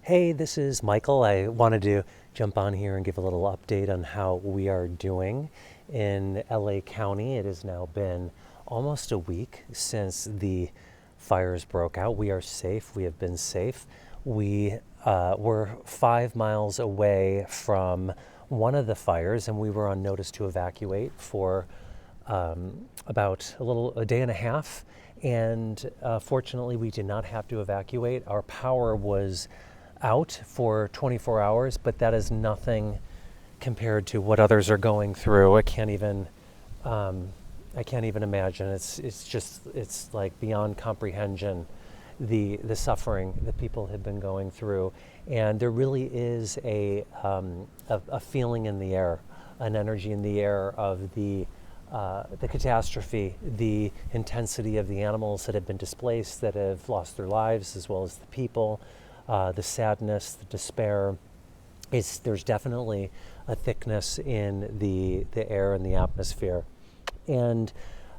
Hey, this is Michael. I wanted to jump on here and give a little update on how we are doing in LA County. It has now been almost a week since the fires broke out. We are safe. We have been safe. We were 5 miles away from one of the fires, and we were on notice to evacuate for about a day and a half. And fortunately, we did not have to evacuate. Our power was out for 24 hours, but that is nothing compared to what others are going through. I can't even imagine. It's like beyond comprehension, the suffering that people have been going through, and there really is a feeling in the air, an energy in the air of the catastrophe, the intensity of the animals that have been displaced, that have lost their lives, as well as the people. The sadness, the despair. There's definitely a thickness in the air and the atmosphere. And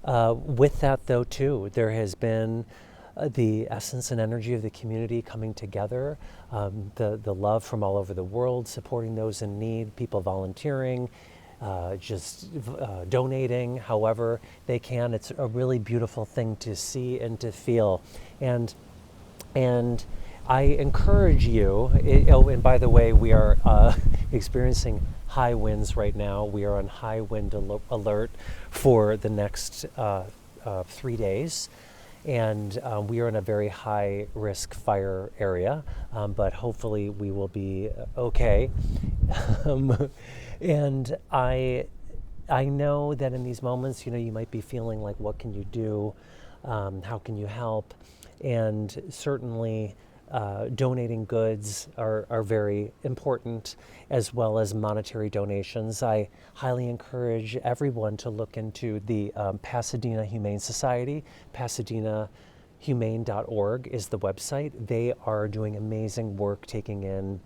with that, though, too, there has been the essence and energy of the community coming together, the love from all over the world, supporting those in need, people volunteering, just donating however they can. It's a really beautiful thing to see and to feel. And I encourage you, and by the way, we are experiencing high winds right now. We are on high wind alert for the next 3 days. And we are in a very high risk fire area, but hopefully we will be okay. And I know that in these moments, you might be feeling like, what can you do? How can you help? And certainly, donating goods are very important, as well as monetary donations. I highly encourage everyone to look into the Pasadena Humane Society. PasadenaHumane.org is the website. They are doing amazing work taking in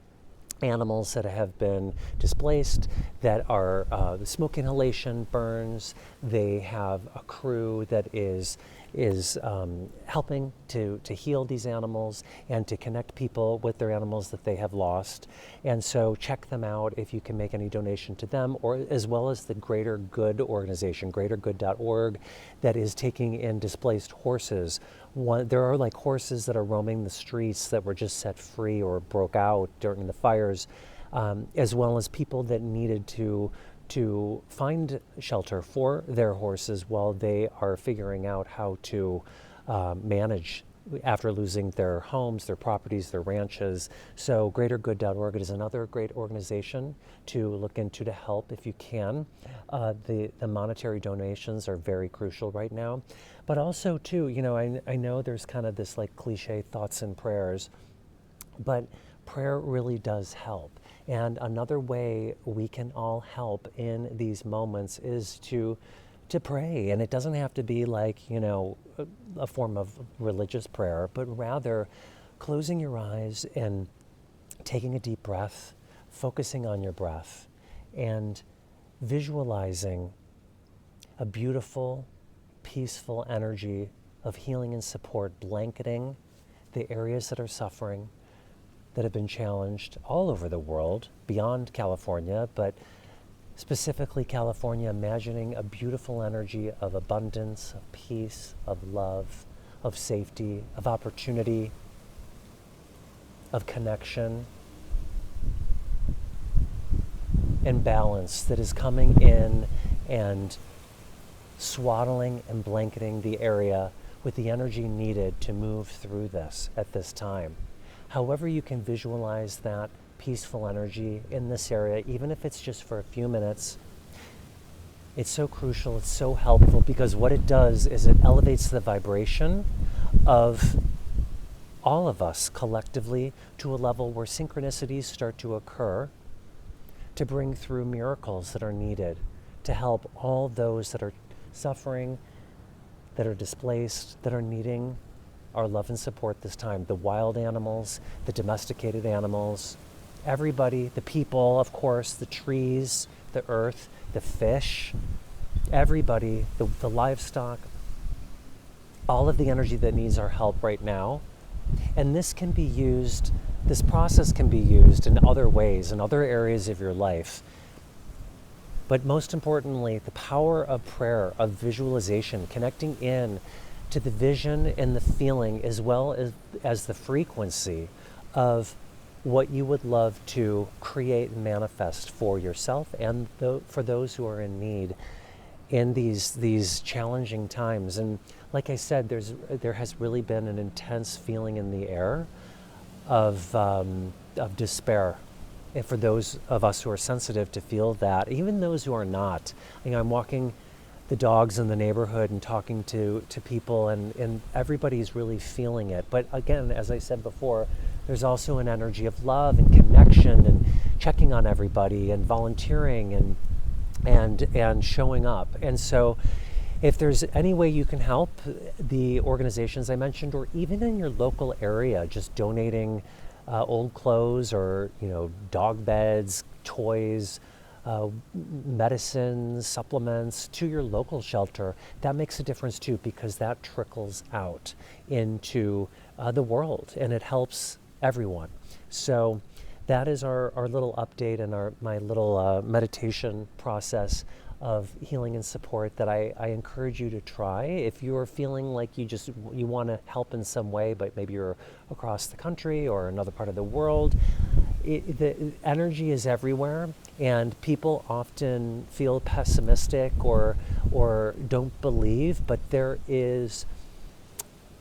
animals that have been displaced, that are the smoke inhalation, burns. They have a crew that is helping to heal these animals and to connect people with their animals that they have lost. And so check them out if you can make any donation to them, or as well as the Greater Good organization, greatergood.org, that is taking in displaced horses. There are like horses that are roaming the streets that were just set free or broke out during the fires, as well as people that needed to find shelter for their horses while they are figuring out how to manage after losing their homes, their properties, their ranches. So greatergood.org is another great organization to look into to help if you can. The monetary donations are very crucial right now. But also too, I know there's kind of this like cliche thoughts and prayers, but prayer really does help. And another way we can all help in these moments is to pray. And it doesn't have to be like, a form of religious prayer, but rather closing your eyes and taking a deep breath, focusing on your breath, and visualizing a beautiful, peaceful energy of healing and support blanketing the areas that are suffering, that have been challenged all over the world, beyond California, but specifically California, imagining a beautiful energy of abundance, of peace, of love, of safety, of opportunity, of connection, and balance that is coming in and swaddling and blanketing the area with the energy needed to move through this at this time. However you can visualize that peaceful energy in this area, even if it's just for a few minutes, it's so crucial, it's so helpful, because what it does is it elevates the vibration of all of us collectively to a level where synchronicities start to occur to bring through miracles that are needed to help all those that are suffering, that are displaced, that are needing our love and support this time. The wild animals, the domesticated animals, everybody, the people, of course, the trees, the earth, the fish, everybody, the livestock, all of the energy that needs our help right now And this process can be used in other ways, in other areas of your life. But most importantly, the power of prayer, of visualization, connecting in to the vision and the feeling, as well as the frequency of what you would love to create and manifest for yourself and for those who are in need in these challenging times. And like I said, there has really been an intense feeling in the air of despair. And for those of us who are sensitive to feel that, even those who are not, I'm walking the dogs in the neighborhood and talking to people, and everybody's really feeling it. But again, as I said before, there's also an energy of love and connection and checking on everybody and volunteering and showing up. And so if there's any way you can help the organizations I mentioned, or even in your local area, just donating old clothes or dog beds, toys, medicines, supplements to your local shelter, that makes a difference too, because that trickles out into the world and it helps everyone. So that is our little update and my little meditation process of healing and support that I encourage you to try. If you're feeling like you want to help in some way, but maybe you're across the country or another part of the world, the energy is everywhere, and people often feel pessimistic or don't believe, but there is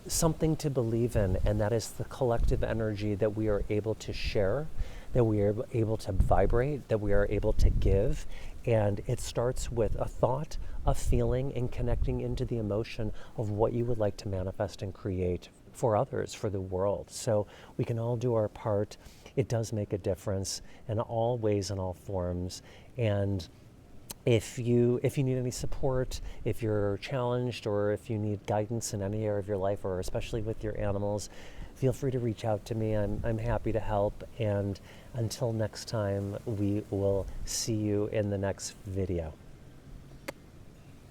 something to believe in, and that is the collective energy that we are able to share, that we are able to vibrate, that we are able to give. And it starts with a thought, a feeling, and connecting into the emotion of what you would like to manifest and create for others, for the world. So we can all do our part. It does make a difference in all ways and all forms. And if you need any support, if you're challenged, or if you need guidance in any area of your life, or especially with your animals, feel free to reach out to me. I'm happy to help. And until next time, we will see you in the next video.